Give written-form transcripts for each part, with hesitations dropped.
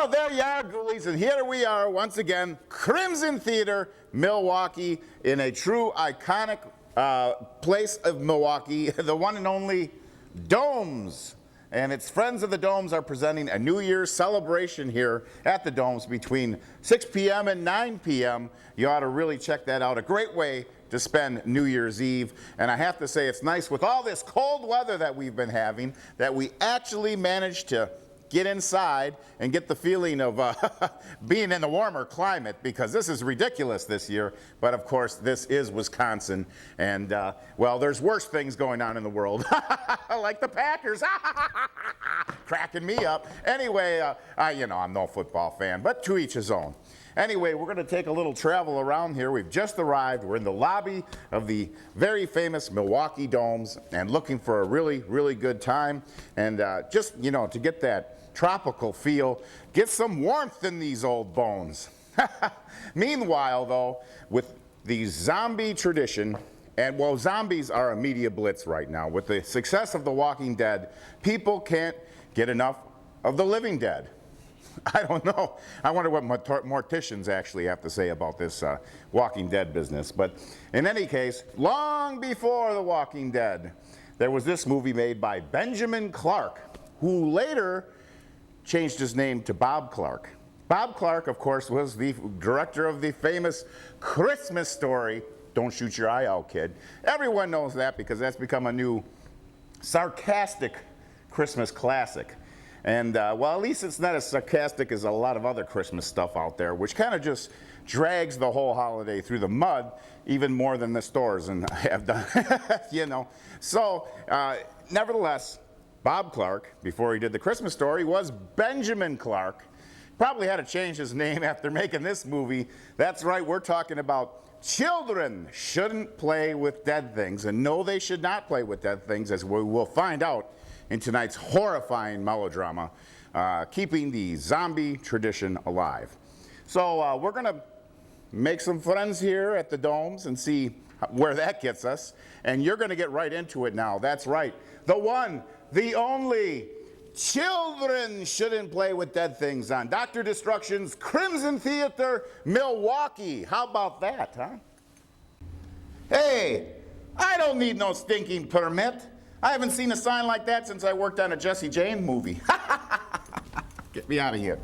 Oh, there you are, ghoulies, and here we are once again, Crimson Theatre Milwaukee, in a true iconic place of Milwaukee, the one and only Domes. And its Friends of the Domes are presenting a New Year's celebration here at the Domes between 6 p.m. and 9 p.m. You ought to really check that out. A great way to spend New Year's Eve. And I have to say, it's nice with all this cold weather that we've been having that we actually managed to get inside and get the feeling of being in a warmer climate, because this is ridiculous this year. But of course, this is Wisconsin, and well, there's worse things going on in the world, like the Packers, cracking me up. Anyway, you know, I'm no football fan, but to each his own. Anyway, we're going to take a little travel around here. We've just arrived. We're in the lobby of the very famous Milwaukee Domes and looking for a really, really good time. And just, you know, to get that tropical feel, get some warmth in these old bones. Meanwhile, though, with the zombie tradition, and well, zombies are a media blitz right now. With the success of The Walking Dead, people can't get enough of the living dead. I don't know. I wonder what morticians actually have to say about this Walking Dead business. But in any case, long before The Walking Dead, there was this movie made by Benjamin Clark, who later changed his name to Bob Clark. Bob Clark, of course, was the director of the famous Christmas Story, Don't Shoot Your Eye Out, Kid. Everyone knows that because that's become a new sarcastic Christmas classic. And, well, at least it's not as sarcastic as a lot of other Christmas stuff out there, which kind of just drags the whole holiday through the mud, even more than the stores and have done, you know. So, nevertheless, Bob Clark, before he did the Christmas Story, was Benjamin Clark. Probably had to change his name after making this movie. That's right, we're talking about children shouldn't play with dead things. And no, they should not play with dead things, as we will find out in tonight's horrifying melodrama, keeping the zombie tradition alive. So we're going to make some friends here at the Domes and see where that gets us. And you're going to get right into it now. That's right. The one, the only, children shouldn't play with dead things on Dr. Destruction's Crimson Theatre Milwaukee. How about that, huh? Hey, I don't need no stinking permit. I haven't seen a sign like that since I worked on a Jesse James movie. Get me out of here.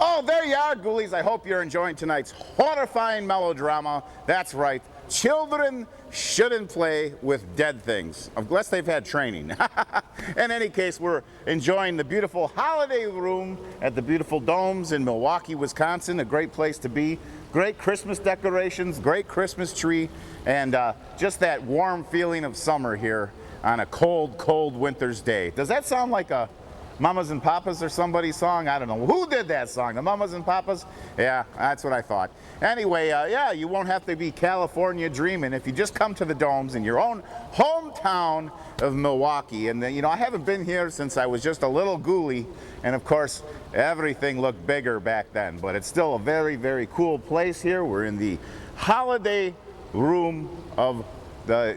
Oh, there you are, ghoulies. I hope you're enjoying tonight's horrifying melodrama. That's right. Children shouldn't play with dead things, unless they've had training. In any case, we're enjoying the beautiful holiday room at the beautiful Domes in Milwaukee, Wisconsin. A great place to be. Great Christmas decorations, great Christmas tree, and just that warm feeling of summer here on a cold, cold winter's day. Does that sound like a Mamas and Papas or somebody's song? I don't know. Who did that song? The Mamas and Papas? Yeah, that's what I thought. Anyway, yeah, you won't have to be California dreaming if you just come to the Domes in your own hometown of Milwaukee. And, you know, I haven't been here since I was just a little ghoulie. And, of course, everything looked bigger back then. But it's still a very, very cool place here. We're in the holiday room of the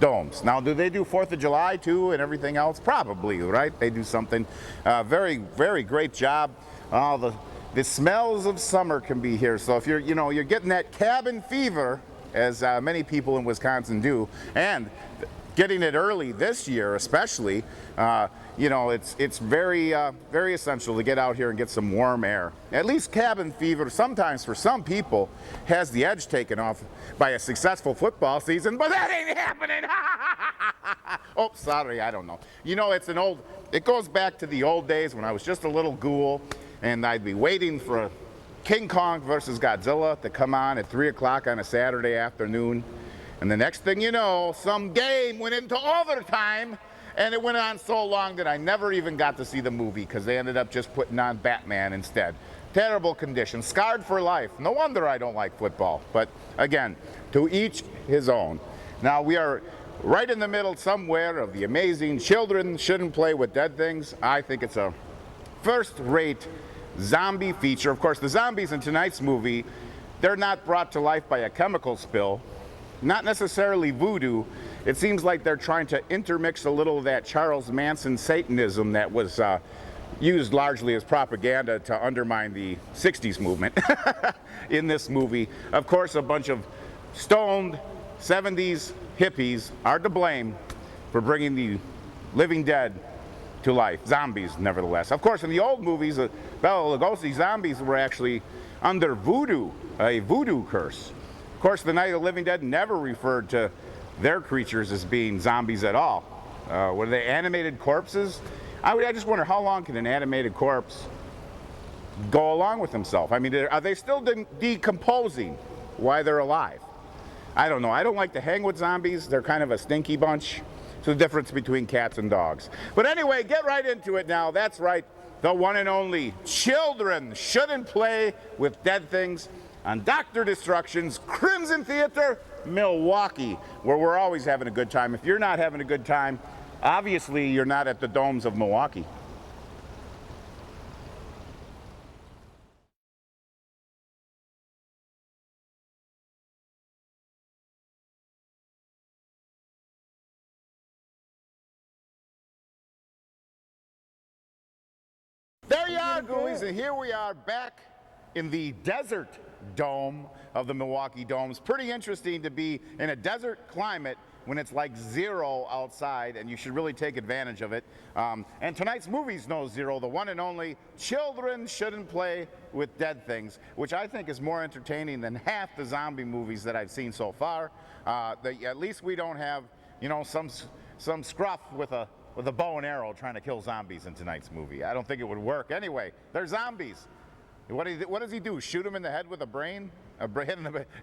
Domes. Now, do they do 4th of July too and everything else? Probably, right? They do something. Very, very great job. All the smells of summer can be here. So if you're, you know, you're getting that cabin fever, as many people in Wisconsin do, and getting it early this year especially, you know, it's very, very essential to get out here and get some warm air. At least cabin fever, sometimes for some people, has the edge taken off by a successful football season, but that ain't happening. Oh, sorry, I don't know. You know, it goes back to the old days when I was just a little ghoul, and I'd be waiting for King Kong versus Godzilla to come on at 3 o'clock on a Saturday afternoon. And the next thing you know, some game went into overtime, and it went on so long that I never even got to see the movie because they ended up just putting on Batman instead. Terrible condition, scarred for life. No wonder I don't like football. But again, to each his own. Now we are right in the middle somewhere of the amazing Children Shouldn't Play with Dead Things. I think it's a first-rate zombie feature. Of course, the zombies in tonight's movie, they're not brought to life by a chemical spill, not necessarily voodoo. It seems like they're trying to intermix a little of that Charles Manson Satanism that was used largely as propaganda to undermine the 60s movement in this movie. Of course, a bunch of stoned 70s hippies are to blame for bringing the living dead to life. Zombies, nevertheless. Of course, in the old movies, Bela Lugosi zombies were actually under voodoo, a voodoo curse. Of course, the Night of the Living Dead never referred to their creatures as being zombies at all. Were they animated corpses? I just wonder, how long can an animated corpse go along with himself? I mean, are they still decomposing while they're alive? I don't know. I don't like to hang with zombies. They're kind of a stinky bunch. It's the difference between cats and dogs. But anyway, get right into it now. That's right, the one and only Children Shouldn't Play with Dead Things on Dr. Destruction's Crimson Theatre Milwaukee, where we're always having a good time. If you're not having a good time, obviously you're not at the Domes of Milwaukee. There you are, ghoulies, and here we are back in the desert dome of the Milwaukee Domes. Pretty interesting to be in a desert climate when it's like 0 outside, and you should really take advantage of it. And tonight's movie's no 0, the one and only Children Shouldn't Play with Dead Things, which I think is more entertaining than half the zombie movies that I've seen so far. At least we don't have, you know, some scruff with a bow and arrow trying to kill zombies in tonight's movie. I don't think it would work. Anyway, they're zombies. What does he do? Shoot him in the head with a brain?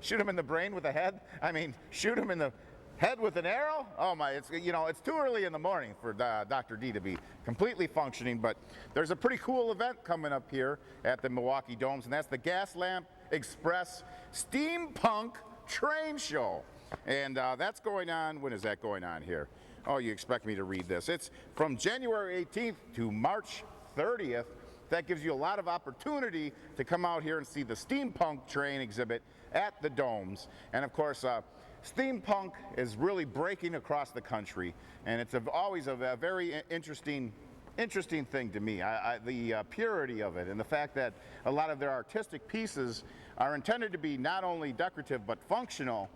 Shoot him in the brain with a head? I mean, shoot him in the head with an arrow? Oh my, it's too early in the morning for Dr. D to be completely functioning, but there's a pretty cool event coming up here at the Milwaukee Domes, and that's the Gaslamp Express Steampunk Train Show. And that's going on, when is that going on here? Oh, you expect me to read this. It's from January 18th to March 30th. That gives you a lot of opportunity to come out here and see the steampunk train exhibit at the Domes. And of course, steampunk is really breaking across the country, and it's always a very interesting thing to me. The purity of it, and the fact that a lot of their artistic pieces are intended to be not only decorative but functional,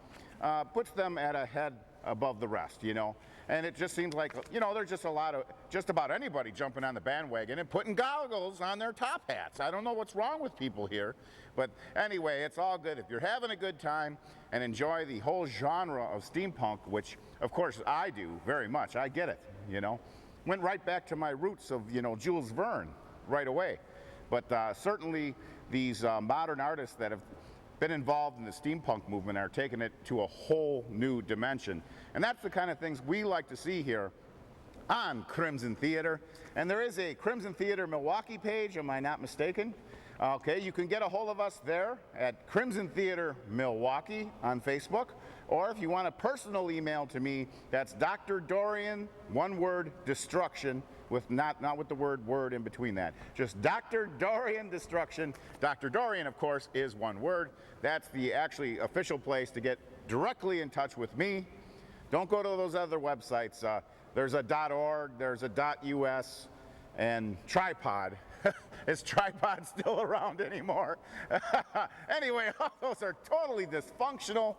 puts them at a head above the rest, you know. And it just seems like, you know, there's just a lot of, just about anybody jumping on the bandwagon and putting goggles on their top hats. I don't know what's wrong with people here, but anyway, it's all good. If you're having a good time and enjoy the whole genre of steampunk, which of course I do very much, I get it, you know. Went right back to my roots of, you know, Jules Verne right away. But certainly these modern artists that have been involved in the steampunk movement are taking it to a whole new dimension. And that's the kind of things we like to see here on Crimson Theatre. And there is a Crimson Theatre Milwaukee page, am I not mistaken? Okay, you can get a hold of us there at Crimson Theatre Milwaukee on Facebook. Or if you want a personal email to me, that's Dr. Dorian, one word, destruction, with not with the word in between that. Just Dr. Dorian Destruction. Dr. Dorian, of course, is one word. That's the actually official place to get directly in touch with me. Don't go to those other websites. There's a .org, there's a .us, and Tripod. Is Tripod still around anymore? Anyway, all those are totally dysfunctional,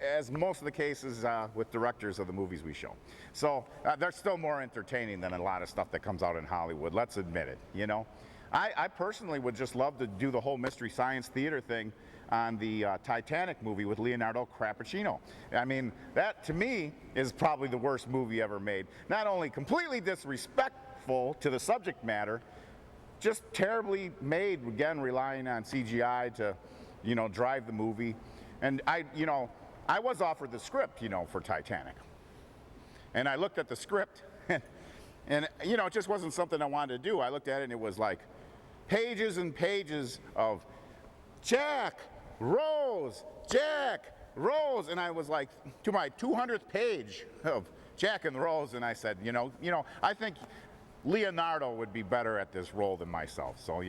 as most of the cases with directors of the movies we show. So they're still more entertaining than a lot of stuff that comes out in Hollywood, let's admit it, you know. I personally would just love to do the whole Mystery Science Theater thing on the Titanic movie with Leonardo Cappuccino. I mean, that to me is probably the worst movie ever made. Not only completely disrespectful to the subject matter, just terribly made, again, relying on CGI to, you know, drive the movie. And I was offered the script, you know, for Titanic. And I looked at the script, and you know, it just wasn't something I wanted to do. I looked at it, and it was like pages and pages of Jack, Rose, Jack, Rose, and I was like to my 200th page of Jack and Rose, and I said, I think Leonardo would be better at this role than myself. So,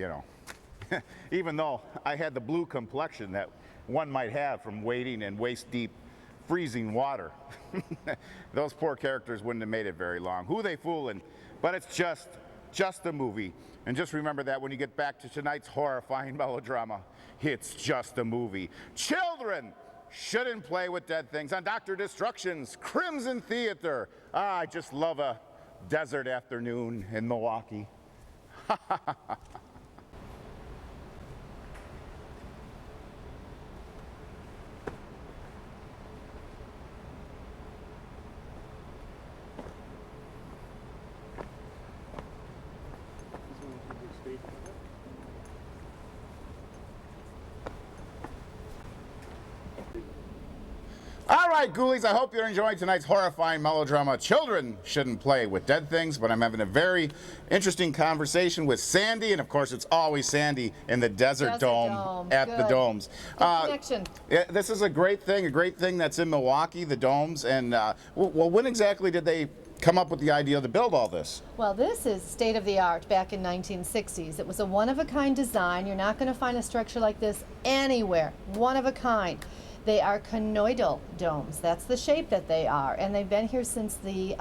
even though I had the blue complexion that one might have from wading in waist-deep freezing water, those poor characters wouldn't have made it very long. Who they fooling? But it's just a movie. And just remember that when you get back to tonight's horrifying melodrama, it's just a movie. Children shouldn't play with dead things on Dr. Destruction's Crimson Theatre. I just love a desert afternoon in Milwaukee. All right, ghoulies, I hope you're enjoying tonight's horrifying melodrama. Children shouldn't play with dead things, but I'm having a very interesting conversation with Sandy, and of course it's always Sandy in the Desert Dome at the Domes. Good connection. This is a great thing that's in Milwaukee, the Domes, and well, when exactly did they come up with the idea to build all this? Well, this is state-of-the-art back in 1960s. It was a one-of-a-kind design. You're not going to find a structure like this anywhere. One of a kind. They are conoidal domes. That's the shape that they are, and they've been here since the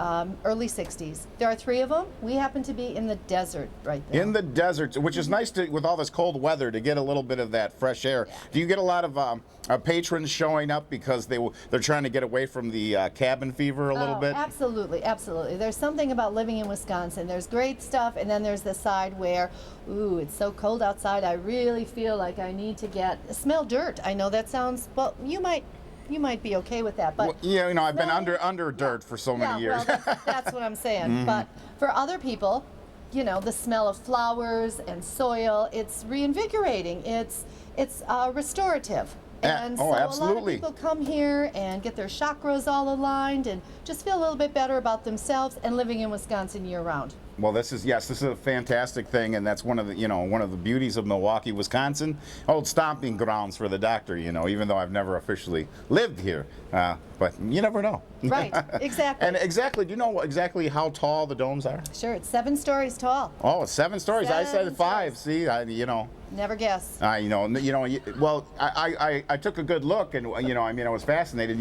early 60s. There are 3 of them. We happen to be in the desert right there. In the desert, which is nice to, with all this cold weather, to get a little bit of that fresh air. Yeah. Do you get a lot of patrons showing up because they're trying to get away from the cabin fever a little bit? Absolutely, absolutely. There's something about living in Wisconsin. There's great stuff, and then there's the side where, ooh, it's so cold outside, I really feel like I need to smell dirt. I know that sounds, well, you might be okay with that, but well, I've been under dirt for so many years. Well, that's what I'm saying. Mm-hmm. But for other people, the smell of flowers and soil, it's reinvigorating. It's restorative. And so absolutely. A lot of people come here and get their chakras all aligned and just feel a little bit better about themselves and living in Wisconsin year-round. Well, this is a fantastic thing, and that's one of the beauties of Milwaukee, Wisconsin, old stomping grounds for the doctor. Even though I've never officially lived here, but you never know. Right, exactly. And exactly, do you know exactly how tall the domes are? Sure, it's 7 stories tall. Oh, it's 7 stories. I said 5. See, Never guess. Well, I took a good look, and I was fascinated.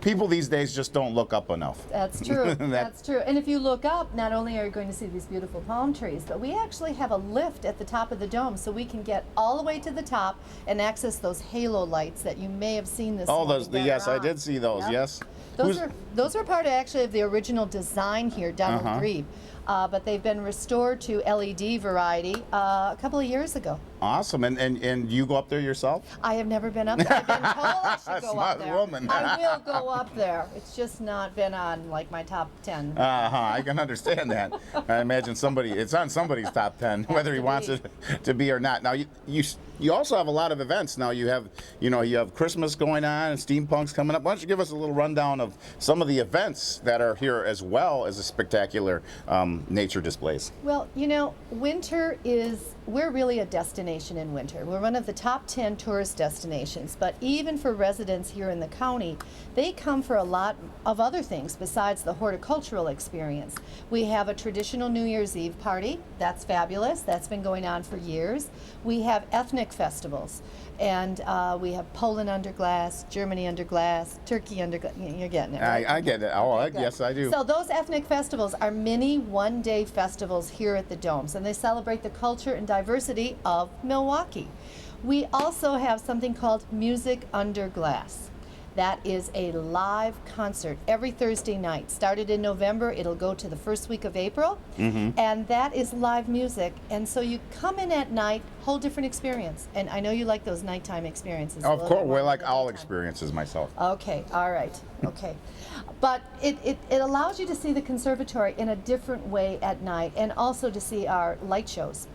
People these days just don't look up enough. That's true. That's true. And if you look up, not only are you going to see these beautiful palm trees, but we actually have a lift at the top of the dome, so we can get all the way to the top and access those halo lights that you may have seen this morning. Oh, yes, I did see those. Yep. Yes. Those are part of the original design here, Donald Grebe. But they've been restored to LED variety a couple of years ago. Awesome. And you go up there yourself? I have never been up there. I've been told I should go up there. Smart woman. I will go up there. It's just not been on like my top 10. I can understand that. I imagine it's on somebody's top 10, whether he wants it to be or not. Now you also have a lot of events. Now you have Christmas going on and steampunk's coming up. Why don't you give us a little rundown of some of the events that are here, as well as a spectacular nature displays? Well, we're really a destination in winter. We're one of the top 10 tourist destinations, but even for residents here in the county, they come for a lot of other things besides the horticultural experience. We have a traditional New Year's Eve party. That's fabulous. That's been going on for years. We have ethnic festivals, and we have Poland under glass, Germany under glass, Turkey under glass. You're getting it, right? I get it. Yes, I do. So those ethnic festivals are mini one-day festivals here at the Domes, and they celebrate the culture and diversity of Milwaukee. We also have something called Music Under Glass. That is a live concert every Thursday night. Started in November, it'll go to the first week of April, and that is live music. And so you come in at night, whole different experience. And I know you like those nighttime experiences. Of course, we like all experiences myself. Okay, all right, okay. But it allows you to see the conservatory in a different way at night, and also to see our light shows.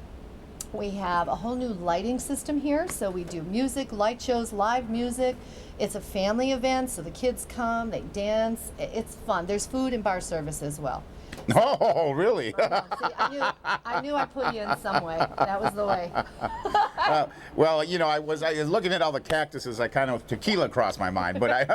We have a whole new lighting system here, so we do music, light shows, live music. It's a family event, so the kids come, they dance. It's fun. There's food and bar service as well. Oh, really? See, I knew I put you in some way. That was the way. Well, you know, I was looking at all the cactuses. I kind of tequila crossed my mind, but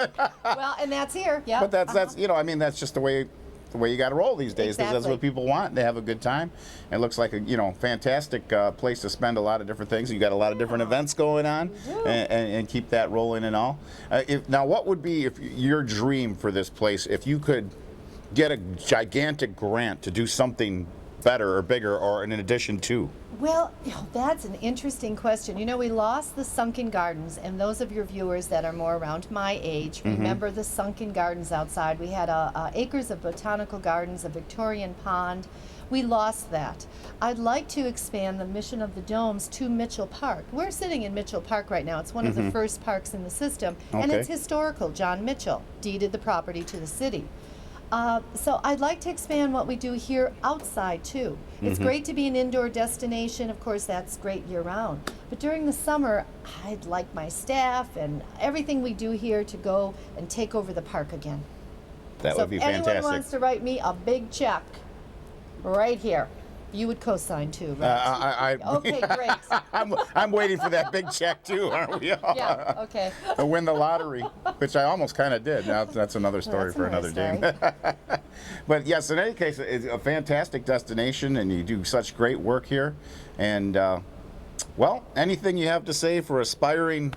Well, and that's here. Yeah. but that's you know, I mean, that's just the way you got to roll these days, because that's Exactly. what people want. They have a good time. It looks like a, you know, fantastic place to spend a lot of different things. You got a lot of different events going on, and keep that rolling and all. Now, what would be your dream for this place if you could get a gigantic grant to do something better or bigger, or in addition to? Well, that's an interesting question. You know, we lost the sunken gardens, and those of your viewers that are more around my age remember the sunken gardens outside. We had acres of botanical gardens, a Victorian pond. We lost that. I'd like to expand the mission of the Domes to Mitchell Park. We're sitting in Mitchell Park right now. It's one of the first parks in the system, and it's historical. John Mitchell deeded the property to the city. So I'd like to expand what we do here outside too. It's great to be an indoor destination. Of course, that's great year round. But during the summer, I'd like my staff and everything we do here to go and take over the park again. That So would be if anyone fantastic. wants to write me a big check right here, you would co-sign too, right? Okay, great. I'm waiting for that big check too, aren't we? Yeah, okay. To win the lottery, which I almost kind of did. Now that's another story That's for another another day. But yes, in any case, it's a fantastic destination, and you do such great work here. And well, anything you have to say for aspiring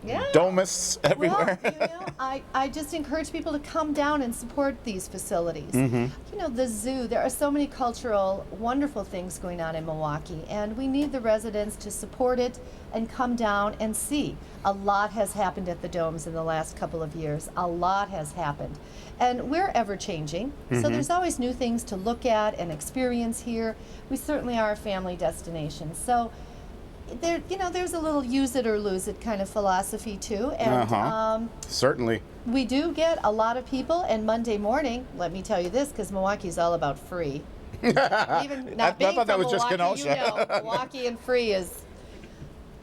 Yeah. domists everywhere? Well, you know, I just encourage people to come down and support these facilities. You know, the zoo, there are so many cultural, wonderful things going on in Milwaukee, and we need the residents to support it and come down and see. A lot has happened at the Domes in the last couple of years. A lot has happened. And we're ever changing, so there's always new things to look at and experience here. We certainly are a family destination. So there, you know, there's a little use it or lose it kind of philosophy too, and Certainly. we do get a lot of people. And Monday morning, let me tell you this, because Milwaukee's all about free. Even not I being thought that from was just Milwaukee, Kenosha. you know, Milwaukee and free is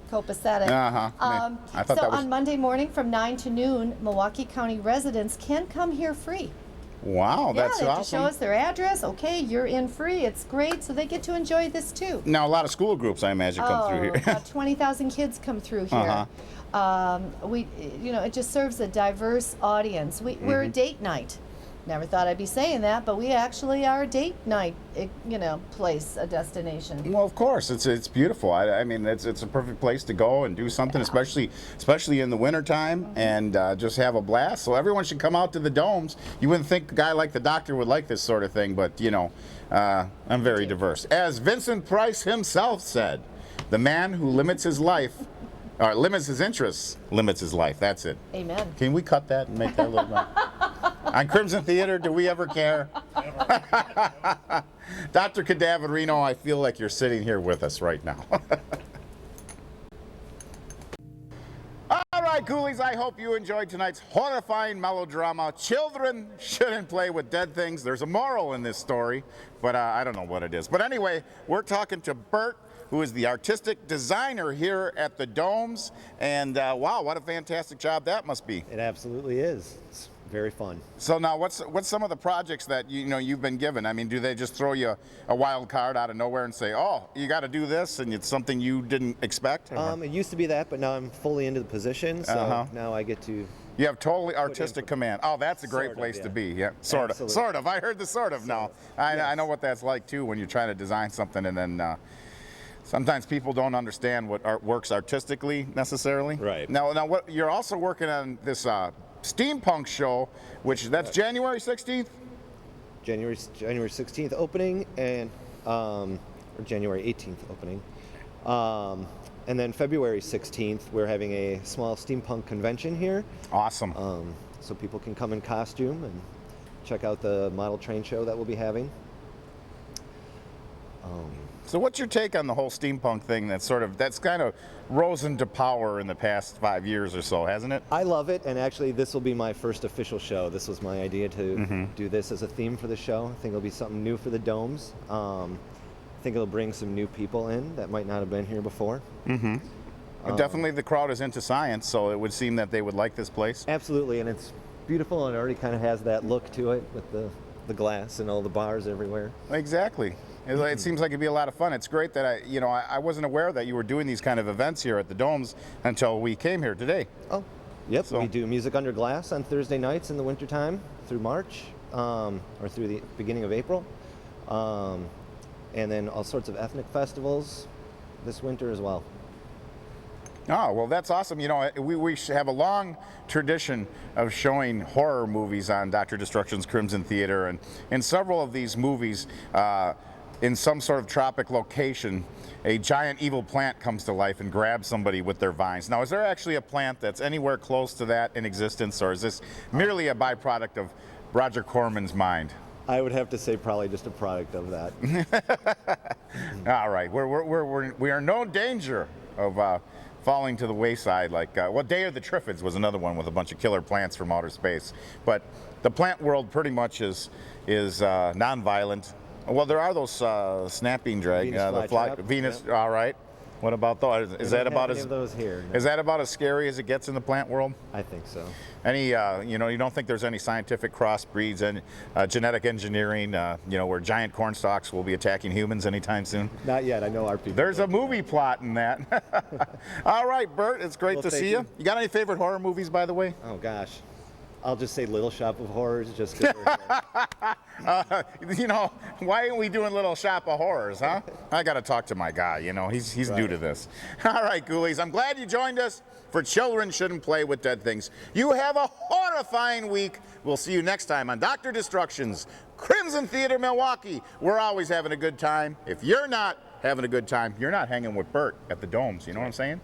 copacetic. I thought So that was on Monday morning from 9 to noon, Milwaukee County residents can come here free. wow. That's they have to awesome. show us their address. Okay, you're in free. It's great, so they get to enjoy this too. Now a lot of school groups, I imagine, come through here. About 20,000 kids come through here. We, you know, it just serves a diverse audience. We're a date night. Never thought I'd be saying that, but we actually are a date night, you know, place, a destination. Well, of course, it's beautiful. I mean, it's a perfect place to go and do something, especially in the wintertime, and just have a blast. So everyone should come out to the Domes. You wouldn't think a guy like the doctor would like this sort of thing, but you know, I'm very diverse. As Vincent Price himself said, the man who limits his life, or limits his interests, limits his life. That's it. Amen. Can we cut that and make that a little more? On Crimson Theater, do we ever care? Dr. Cadaverino, I feel like you're sitting here with us right now. All right, Ghoulies, I hope you enjoyed tonight's horrifying melodrama. Children shouldn't play with dead things. There's a moral in this story, but I don't know what it is. But anyway, we're talking to Bert, who is the artistic designer here at the Domes. And wow, what a fantastic job that must be. It absolutely is. It's very fun. So now, what's some of the projects that you've been given? I mean, do they just throw you a wild card out of nowhere and say, "Oh, you got to do this," and it's something you didn't expect? It used to be that, but now I'm fully into the position, so now I get to. You have totally artistic command. Oh, that's a great Sort of, place to yeah. be. Yeah, sort Absolutely. of. Sort of. I heard the sort of now. I know what that's like too when you're trying to design something and then. Sometimes people don't understand what art works artistically necessarily. Right. Now, what you're also working on this steampunk show, which that's January 16th. January 16th opening and or January 18th opening, and then February 16th we're having a small steampunk convention here. Awesome. So people can come in costume and check out the model train show that we'll be having. So what's your take on the whole steampunk thing that's kind of rose into power in the past 5 years or so, hasn't it? I love it, and actually this will be my first official show. This was my idea to do this as a theme for the show. I think it'll be something new for the Domes. think it'll bring some new people in that might not have been here before. Definitely the crowd is into science, so it would seem that they would like this place. Absolutely, and it's beautiful, and it already kind of has that look to it with the glass and all the bars everywhere. Exactly. It seems like it'd be a lot of fun. It's great that I wasn't aware that you were doing these kind of events here at the Domes until we came here today. Oh, yep. So- We do music under glass on Thursday nights in the wintertime through March, or through the beginning of April. And then all sorts of ethnic festivals this winter as well. Oh, well, that's awesome. You know, we have a long tradition of showing horror movies on Dr. Destruction's Crimson Theatre, and in several of these movies, in some sort of tropic location, a giant evil plant comes to life and grabs somebody with their vines. Now, is there actually a plant that's anywhere close to that in existence, or is this merely a byproduct of Roger Corman's mind? I would have to say probably just a product of that. All right, we are in no danger of falling to the wayside. Like, Day of the Triffids was another one with a bunch of killer plants from outer space. But the plant world pretty much is non-violent. Well, there are those snapping drag, Venus flytrap, Venus. yep. All right. What about those? Is We that don't about have as any of those here? No. is that about as scary as it gets in the plant world? I think so. Any, you don't think there's any scientific crossbreeds and genetic engineering, where giant corn stalks will be attacking humans anytime soon? Not yet. I know our people. There's a movie plot in that. All right, Bert, it's great Well, to thank see you. You got any favorite horror movies, by the way? Oh gosh, I'll just say Little Shop of Horrors just because. Why aren't we doing Little Shop of Horrors, huh? I got to talk to my guy, he's new Right. to this. All right, ghoulies, I'm glad you joined us for Children Shouldn't Play with Dead Things. You have a horrifying week. We'll see you next time on Dr. Destruction's Crimson Theatre Milwaukee. We're always having a good time. If you're not having a good time, you're not hanging with Bert at the Domes. You know what I'm saying?